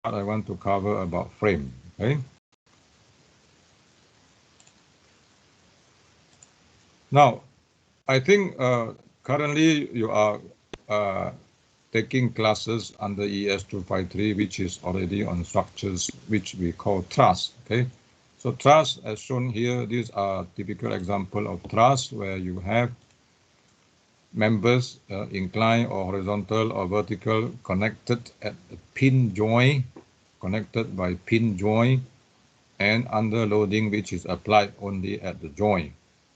I want to cover about frame. Okay. Now, I think currently you are taking classes under EAS253, which is already on structures which we call truss. Okay. So truss, as shown here, these are typical example of truss where you have members inclined or horizontal or vertical connected at the pin joint, connected by pin joint, and under loading which is applied only at the joint.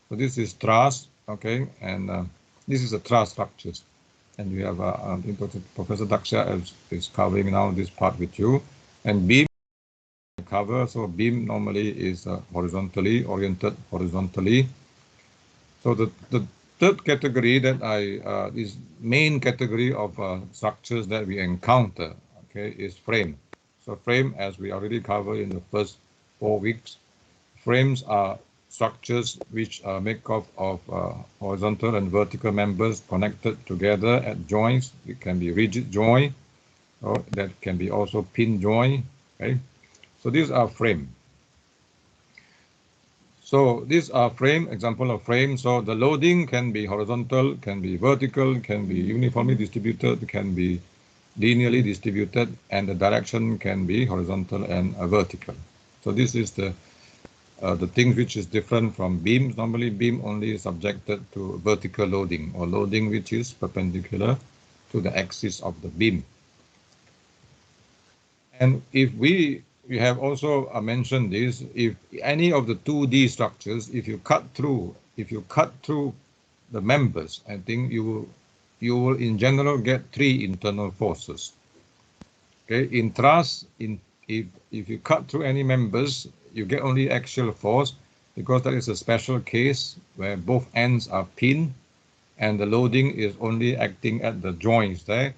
So this is truss, okay, and this is a truss structures. And we have Professor Daksha is covering now this part with you. And beam cover, so beam normally is horizontally oriented, horizontally. So the third category that is main category of structures that we encounter, okay, is frame. So frame, as we already covered in the first 4 weeks, frames are structures which are made up of horizontal and vertical members connected together at joints. It can be rigid joint, or that can be also pin joint. Okay, so these are frame. So these are frame, example of frame. So the loading can be horizontal, can be vertical, can be uniformly distributed, can be linearly distributed, and the direction can be horizontal and vertical. So this is the thing which is different from beams. Normally beam only is subjected to vertical loading or loading which is perpendicular to the axis of the beam. And if we have also mentioned this, if any of the 2D structures, if you cut through the members, I think you will in general get 3 internal forces. Okay, in truss, if you cut through any members, you get only axial force, because that is a special case where both ends are pinned and the loading is only acting at the joints there.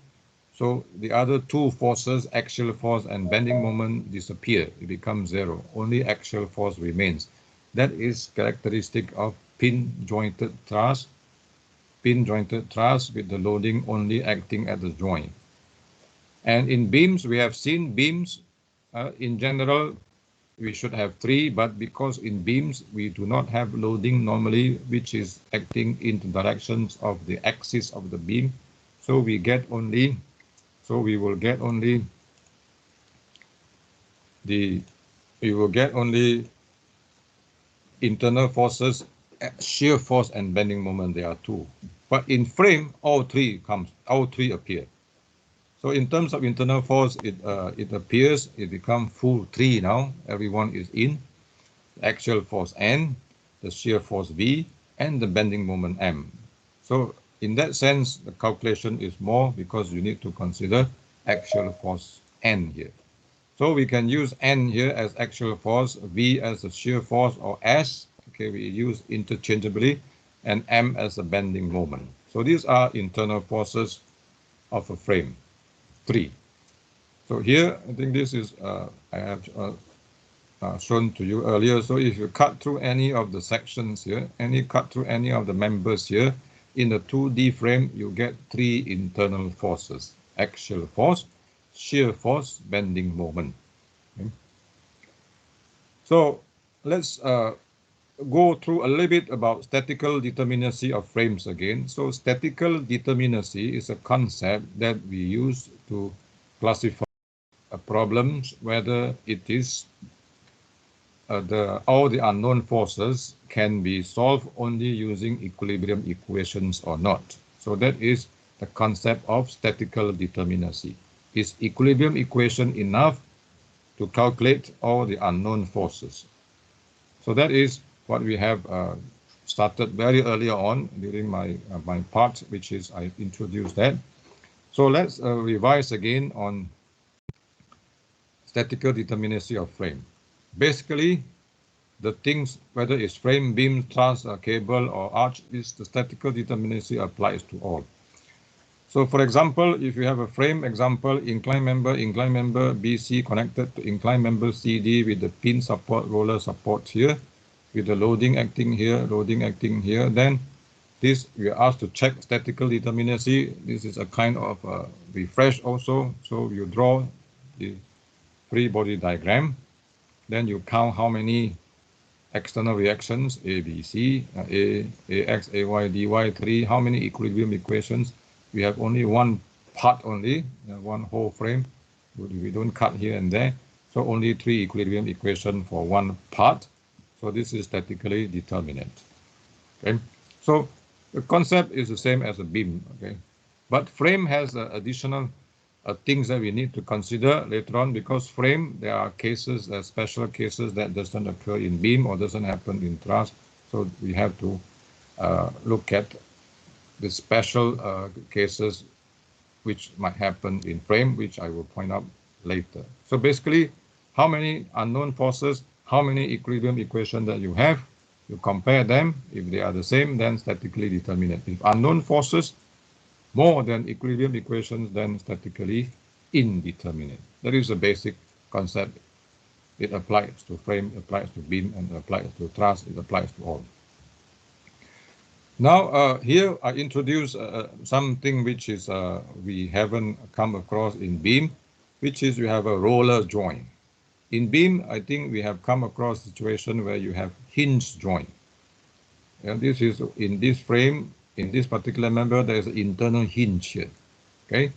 So the other 2 forces, axial force and bending moment, disappear. It becomes 0. Only axial force remains. That is characteristic of pin jointed truss with the loading only acting at the joint. And in beams, we have seen beams, in general, we should have 3, but because in beams, we do not have loading normally, which is acting in the directions of the axis of the beam. So we will get only internal forces, shear force and bending moment. There are 2. But in frame, all 3 appear. So in terms of internal force, it appears, it becomes full 3 now. Everyone is in. The axial force N, the shear force V, and the bending moment M. So in that sense, the calculation is more because you need to consider axial force N here. So we can use N here as axial force, V as the shear force, or S, okay, we use interchangeably, and M as the bending moment. So these are internal forces of a frame, 3. So here, I think this is, I have shown to you earlier. So if you cut through any of the sections here, cut through any of the members here, in the 2D frame, you get 3 internal forces: axial force, shear force, bending moment. Okay. So let's go through a little bit about statical determinacy of frames again. So statical determinacy is a concept that we use to classify problems, whether it is all the unknown forces can be solved only using equilibrium equations or not. So that is the concept of statical determinacy. Is equilibrium equation enough to calculate all the unknown forces? So that is what we have started very early on during my part, which is I introduced that. So let's revise again on statical determinacy of frame. Basically, the things, whether it's frame, beam, truss, cable, or arch, is the statical determinacy applies to all. So for example, if you have a frame example, incline member BC connected to incline member CD with the pin support, roller support here, with the loading acting here, then this we are asked to check statical determinacy. This is a kind of refresh also. So you draw the free body diagram. Then you count how many external reactions, A, B, C, AX, AY, DY, 3, how many equilibrium equations? We have only one part only, one whole frame. We don't cut here and there. So only 3 equilibrium equations for one part. So this is statically determinate. Okay. So the concept is the same as a beam. Okay. But frame has additional things that we need to consider later on, because frame, there are cases, special cases that doesn't occur in beam or doesn't happen in truss. So we have to look at the special cases which might happen in frame, which I will point out later. So basically, how many unknown forces, how many equilibrium equations that you have, you compare them. If they are the same, then statically determinate. If unknown forces more than equilibrium equations, then statically indeterminate. That is the basic concept. It applies to frame, applies to beam, and applies to truss, it applies to all. Now, here I introduce something which is we haven't come across in beam, which is you have a roller joint. In beam, I think we have come across a situation where you have hinge joint. And this is in this frame, in this particular member, there is an internal hinge here. Okay.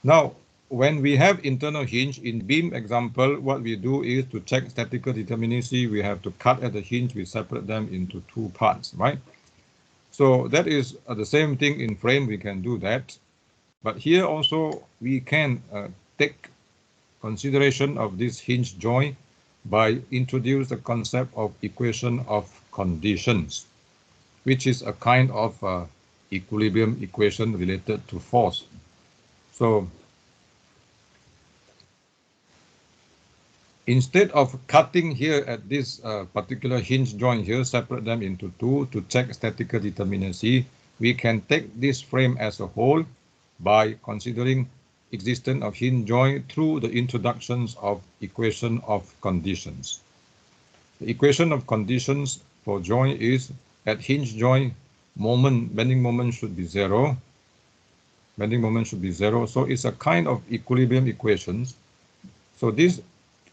Now, when we have internal hinge in beam example, what we do is to check statical determinacy, we have to cut at the hinge, we separate them into 2 parts, right? So that is the same thing in frame, we can do that. But here also we can take consideration of this hinge joint by introduce the concept of equation of conditions, which is a kind of equilibrium equation related to force. So instead of cutting here at this particular hinge joint here, separate them into 2 to check statical determinacy, we can take this frame as a whole by considering existence of hinge joint through the introductions of equation of conditions. The equation of conditions for joint is at hinge joint, bending moment should be 0. Bending moment should be 0. So it's a kind of equilibrium equations. So this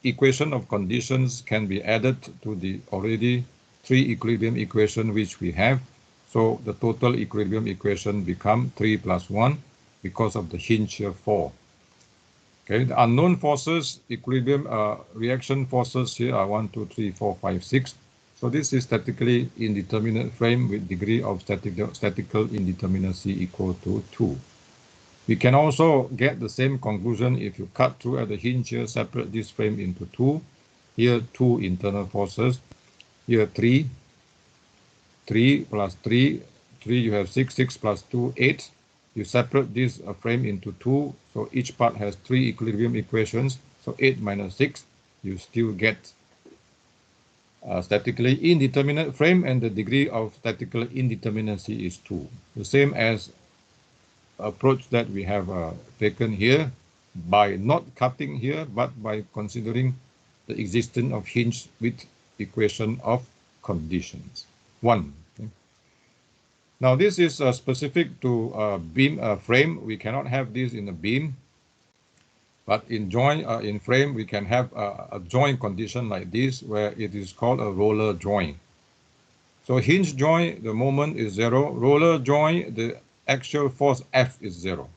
equation of conditions can be added to the already 3 equilibrium equation which we have. So the total equilibrium equation become 3 plus 1 because of the hinge here 4. Okay, the unknown forces, equilibrium reaction forces here are 1, 2, 3, 4, 5, 6. So this is statically indeterminate frame with degree of statical indeterminacy equal to 2. We can also get the same conclusion if you cut through at the hinge here, separate this frame into 2. Here 2 internal forces. Here 3. 3 plus 3. 3 you have 6. 6 plus 2, 8. You separate this frame into 2. So each part has 3 equilibrium equations. So 8 minus 6, you still get statically indeterminate frame, and the degree of statical indeterminacy is 2. The same as approach that we have taken here by not cutting here, but by considering the existence of hinge with equation of conditions. 1. Okay. Now this is specific to beam frame. We cannot have this in a beam, but in joint, in frame, we can have a joint condition like this, where it is called a roller joint. So hinge joint, the moment is 0. Roller joint, the axial force F is 0.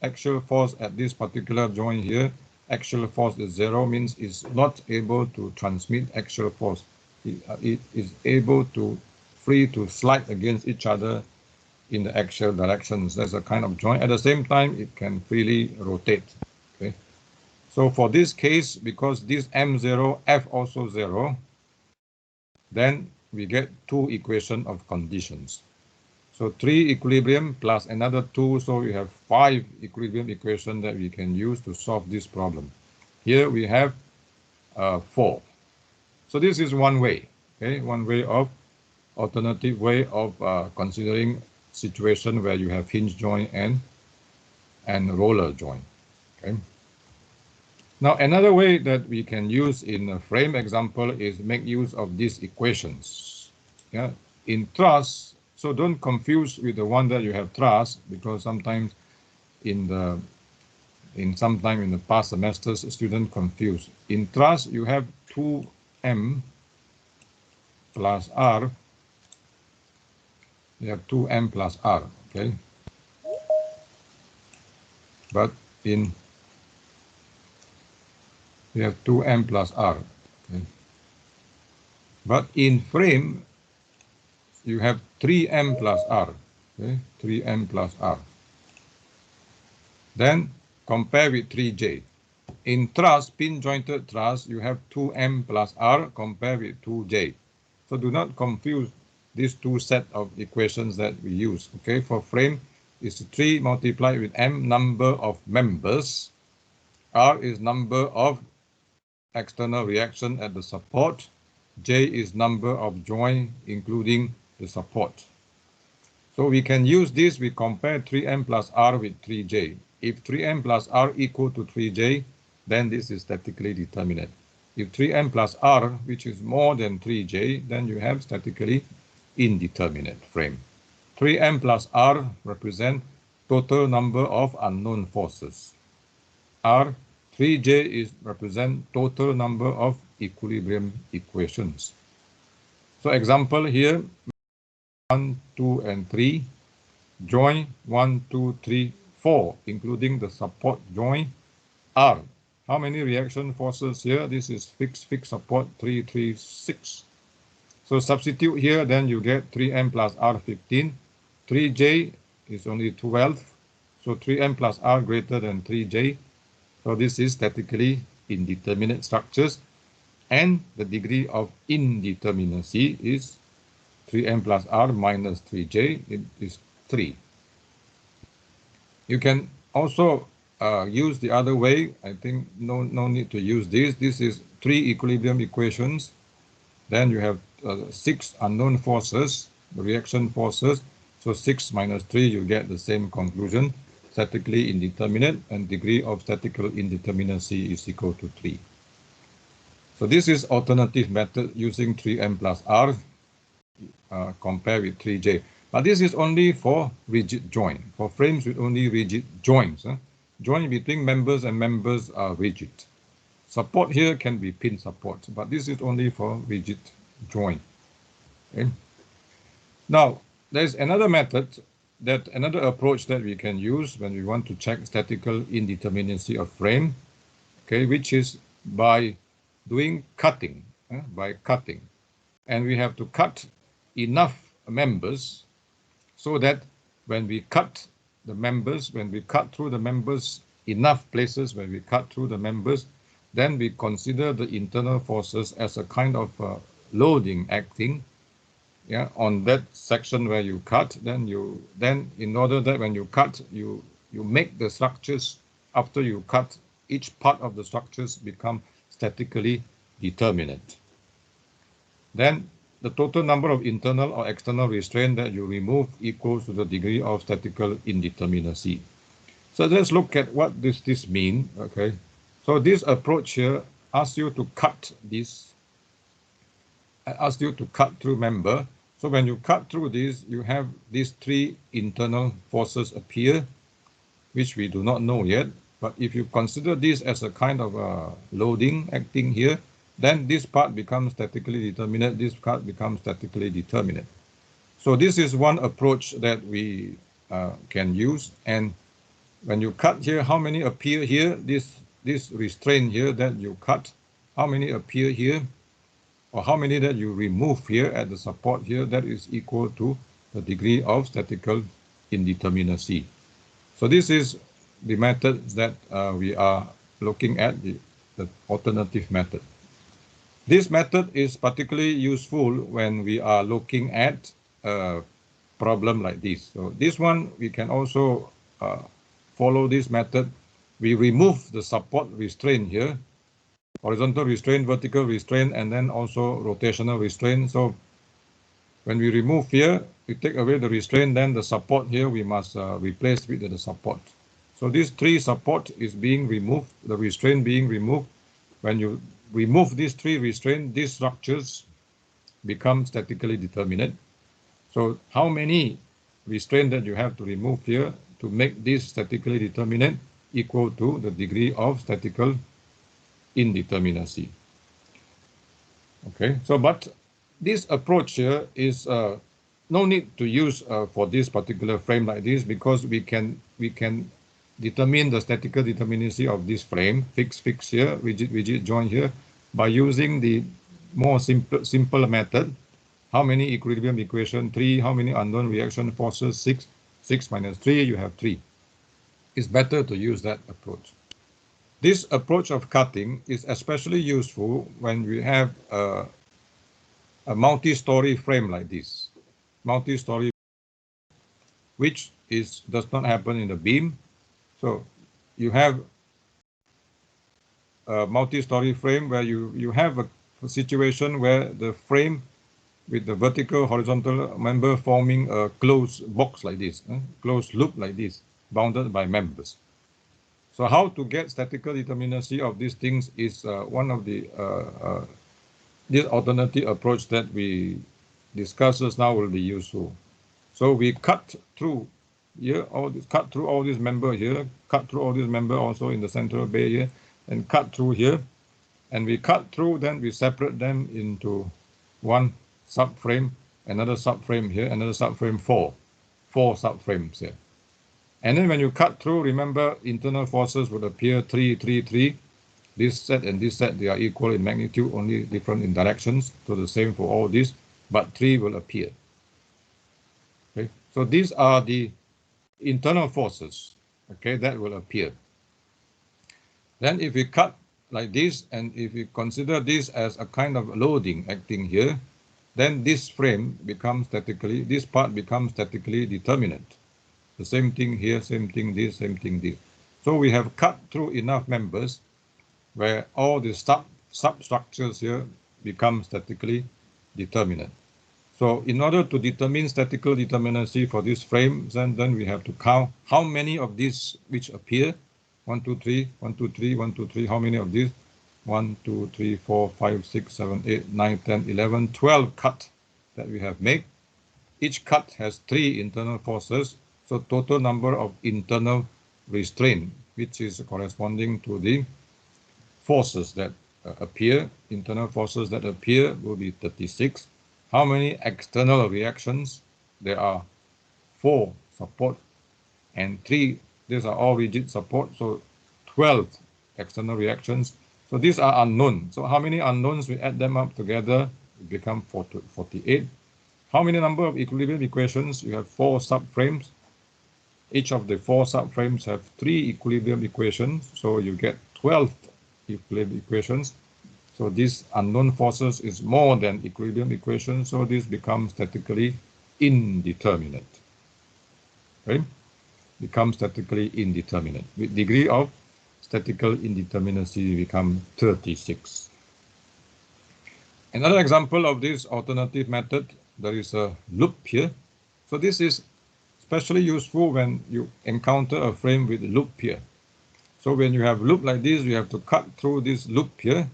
Axial force at this particular joint here, axial force is 0, means it's not able to transmit axial force. It is able to free to slide against each other in the axial directions. That's a kind of joint. At the same time, it can freely rotate. Okay. So for this case, because this M0, F also 0, then we get 2 equation of conditions. So 3 equilibrium plus another 2, so we have 5 equilibrium equation that we can use to solve this problem. Here we have 4. So this is one way, okay, one way of alternative way of considering situation where you have hinge joint and roller joint. Okay. Now another way that we can use in a frame example is make use of these equations. Yeah, in truss. So don't confuse with the one that you have truss, because sometimes in the in sometime in the past semesters, student confused. In truss, you have 2m plus r. You have 2m plus r, okay? But in you have 2m plus r, okay? But in frame, you have 3m plus r, okay? 3m plus r. Then compare with 3j. In truss, pin jointed truss, you have 2m plus r compared with 2j. So do not confuse these two set of equations that we use. Okay, for frame, it's 3 multiplied with m number of members. R is number of external reaction at the support. J is number of joint including the support. So we can use this, we compare 3m plus r with 3j. If 3m plus r equal to 3j, then this is statically determinate. If 3m plus r, which is more than 3j, then you have statically indeterminate frame. 3m plus r represent total number of unknown forces. R, 3j is represent total number of equilibrium equations. So example here, 1, 2, and 3, join 1, 2, 3, 4, including the support joint R. How many reaction forces here? This is fixed support 3, 3, 6. So substitute here, then you get 3m plus r 15. 3j is only 12. So 3m plus r greater than 3j. So this is statically indeterminate structures. And the degree of indeterminacy is 3m plus r minus 3j. It is 3. You can also use the other way. I think no need to use this. This is 3 equilibrium equations. Then you have 6 unknown forces, the reaction forces. So 6 minus 3, you get the same conclusion. Statically indeterminate, and degree of statical indeterminacy is equal to 3. So this is alternative method using 3m plus r compared with 3j. But this is only for rigid joint. For frames with only rigid joints. Joint between members and members are rigid. Support here can be pin support, but this is only for rigid joint. Okay. Now, there's another method, another approach that we can use when we want to check statical indeterminacy of frame, okay, which is by doing cutting, by cutting. And we have to cut enough members so that when we cut the members, when we cut through the members, enough places when we cut through the members, then we consider the internal forces as a kind of loading acting, yeah, on that section where you cut. Then in order that when you cut, you make the structures after you cut, each part of the structures become statically determinate. Then the total number of internal or external restraint that you remove equals to the degree of statical indeterminacy. So let's look at what this mean. Okay, so this approach here asks you to cut this. Asks you to cut through member. So when you cut through this, you have these 3 internal forces appear, which we do not know yet. But if you consider this as a kind of loading acting here, then this part becomes statically determinate, this part becomes statically determinate. So this is one approach that we can use. And when you cut here, how many appear here? This restraint here that you cut, how many appear here? Or how many that you remove here at the support here, that is equal to the degree of statical indeterminacy. So this is the method that we are looking at, the alternative method. This method is particularly useful when we are looking at a problem like this. So this one, we can also follow this method. We remove the support restraint here, horizontal restraint, vertical restraint, and then also rotational restraint. So when we remove here, we take away the restraint, then the support here we must replace with the support. So these 3 support is being removed, the restraint being removed. When you remove these 3 restraints, these structures become statically determinate. So how many restraints that you have to remove here to make this statically determinate equal to the degree of statical indeterminacy. Okay, so but this approach here is no need to use for this particular frame like this, because we can determine the statical determinacy of this frame, fix here, rigid joint here, by using the more simple method. How many equilibrium equation? 3. How many unknown reaction forces? 6. 6 minus 3, you have 3. It's better to use that approach. This approach of cutting is especially useful when we have a multi-story frame like this. Multi-story, which does not happen in the beam. So you have a multi-story frame where you have a situation where the frame with the vertical horizontal member forming a closed box like this, closed loop like this, bounded by members. So how to get statical determinacy of these things is one of the this alternative approach that we discuss now will be useful. So we cut through here, cut through all these member here, cut through all these member also in the central bay here, and cut through here, and we cut through, then we separate them into one subframe, another subframe here, another subframe, four subframes here. And then when you cut through, remember internal forces would appear 3, 3, 3. This set and this set, they are equal in magnitude, only different in directions. So the same for all this, but 3 will appear. Okay, so these are the internal forces, okay, that will appear. Then if we cut like this, and if we consider this as a kind of loading acting here, then this frame becomes statically, this part becomes statically determinate. The same thing here, same thing this, same thing this. So we have cut through enough members where all the substructures here become statically determinate. So in order to determine statical determinacy for this frame, then we have to count how many of these which appear. 1, 2, 3, 1, 2, 3, 1, 2, 3. How many of these? 1, 2, 3, 4, 5, 6, 7, 8, 9, 10, 11, 12 cut that we have made. Each cut has 3 internal forces. So total number of internal restraint, which is corresponding to the forces that appear, internal forces that appear will be 36. How many external reactions? There are 4 support and 3, these are all rigid support, so 12 external reactions. So these are unknown. So how many unknowns, we add them up together, it becomes 48. How many number of equilibrium equations? You have 4 subframes. Each of the 4 subframes have 3 equilibrium equations, so you get 12 equilibrium equations. So these unknown forces is more than equilibrium equations, so this becomes statically indeterminate. Okay? Becomes statically indeterminate. With degree of statical indeterminacy become 36. Another example of this alternative method, there is a loop here. So this is especially useful when you encounter a frame with loop here. So when you have loop like this, you have to cut through this loop here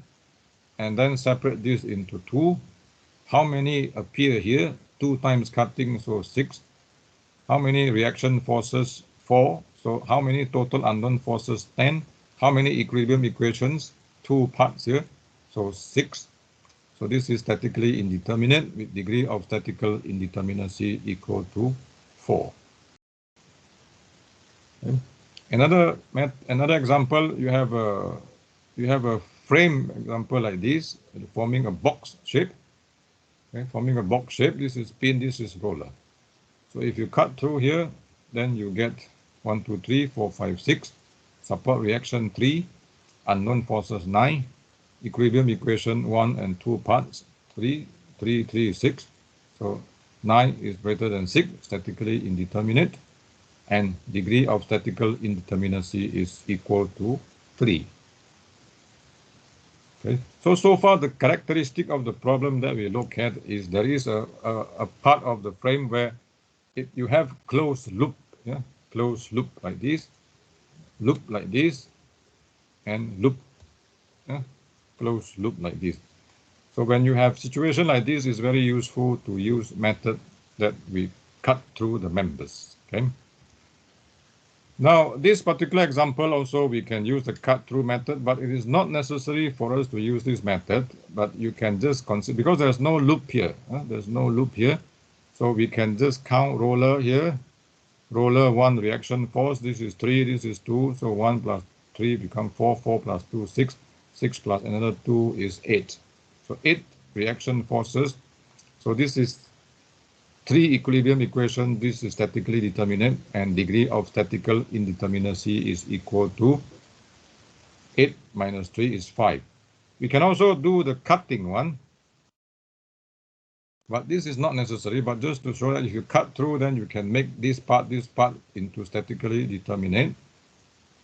and then separate this into 2. How many appear here? 2 times cutting, so 6. How many reaction forces? 4. So how many total unknown forces? 10. How many equilibrium equations? 2 parts here, so 6. So this is statically indeterminate with degree of statical indeterminacy equal to 4. Okay. Another example, you have a frame example like this, forming a box shape. Okay, forming a box shape. This is pin, this is roller. So if you cut through here, then you get 1, 2, 3, 4, 5, 6. Support reaction 3, unknown forces 9, equilibrium equation 1 and 2 parts 3, 3, 3, 6. So 9 is greater than 6, statically indeterminate, and degree of statical indeterminacy is equal to 3. Okay. So far the characteristic of the problem that we look at is there is a part of the frame where you have closed loop, yeah, closed loop like this, and loop, yeah, closed loop like this. So when you have situation like this, it's very useful to use method that we cut through the members. Okay. Now, this particular example also we can use the cut-through method, but it is not necessary for us to use this method. But you can just consider, because there's no loop here. There's no loop here. So we can just count roller here. Roller 1 reaction force. This is 3, this is 2. So 1 plus 3 become 4, 4 plus 2, 6. 6 plus another 2 is 8. So 8 reaction forces. So this is 3 equilibrium equation. This is statically determinate, and degree of statical indeterminacy is equal to 8 minus 3 is 5. We can also do the cutting one, but this is not necessary, but just to show that if you cut through, then you can make this part into statically determinate.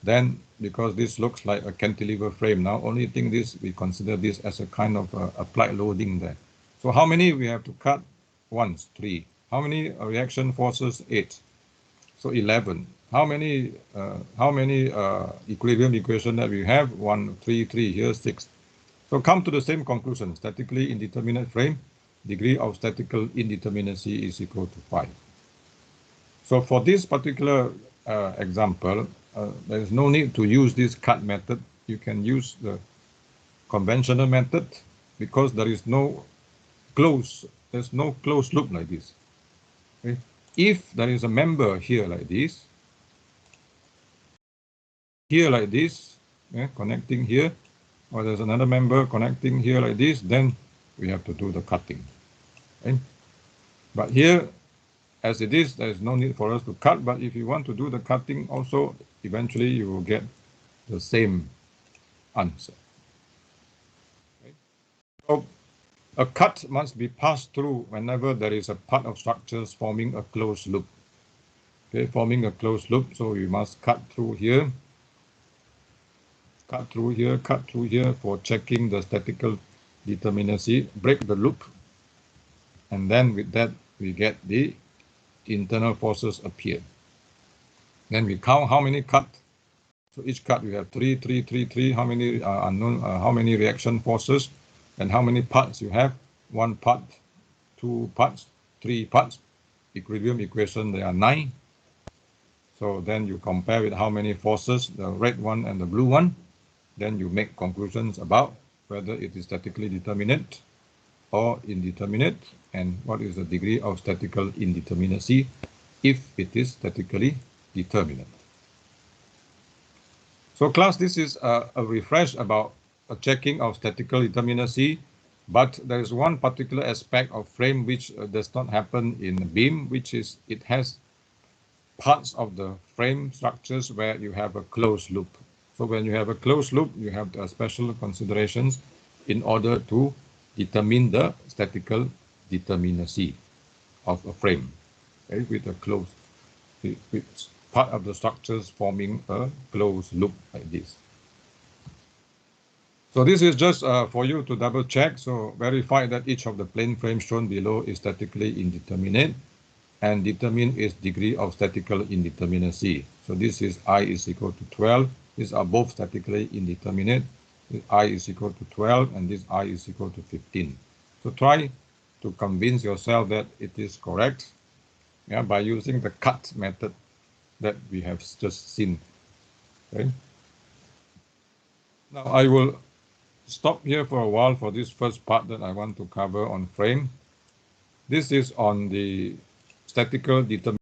Then, because this looks like a cantilever frame now, only thing this, we consider this as a kind of applied loading there. So how many we have to cut? 1, 3. How many reaction forces? 8. So 11. How many equilibrium equation that we have? 1, 3, 3. Here 6. So come to the same conclusion. Statically indeterminate frame, degree of statical indeterminacy is equal to 5. So for this particular example, there is no need to use this cut method. You can use the conventional method because there's no closed loop like this. Okay? If there is a member here like this, connecting here, or there's another member connecting here like this, then we have to do the cutting. Okay? But here, as it is, there is no need for us to cut, but if you want to do the cutting also, eventually you will get the same answer. Okay? So a cut must be passed through whenever there is a part of structures forming a closed loop. Okay, forming a closed loop, so we must cut through here, cut through here for checking the statical determinacy, break the loop, and then with that we get the internal forces appear. Then we count how many cut. So each cut we have 3, 3, 3, 3. How many unknown? How many reaction forces, and how many parts you have? 1 part, 2 parts, 3 parts. Equilibrium equation there are 9. So then you compare with how many forces, the red one and the blue one. Then you make conclusions about whether it is statically determinate or indeterminate, and what is the degree of statical indeterminacy if it is statically determinate. So class, this is a refresh about a checking of statical determinacy, but there is one particular aspect of frame which does not happen in beam, which is it has parts of the frame structures where you have a closed loop. So when you have a closed loop, you have special considerations in order to determine the statical determinacy of a frame, okay, with a closed, with part of the structures forming a closed loop like this. So this is just for you to double check. So verify that each of the plane frames shown below is statically indeterminate, and determine its degree of statical indeterminacy. So this is I is equal to 12. These are both statically indeterminate. This I is equal to 12, and this I is equal to 15. So try to convince yourself that it is correct, yeah, by using the cut method that we have just seen. Okay. Now I will stop here for a while for this first part that I want to cover on frame. This is on the statical determination.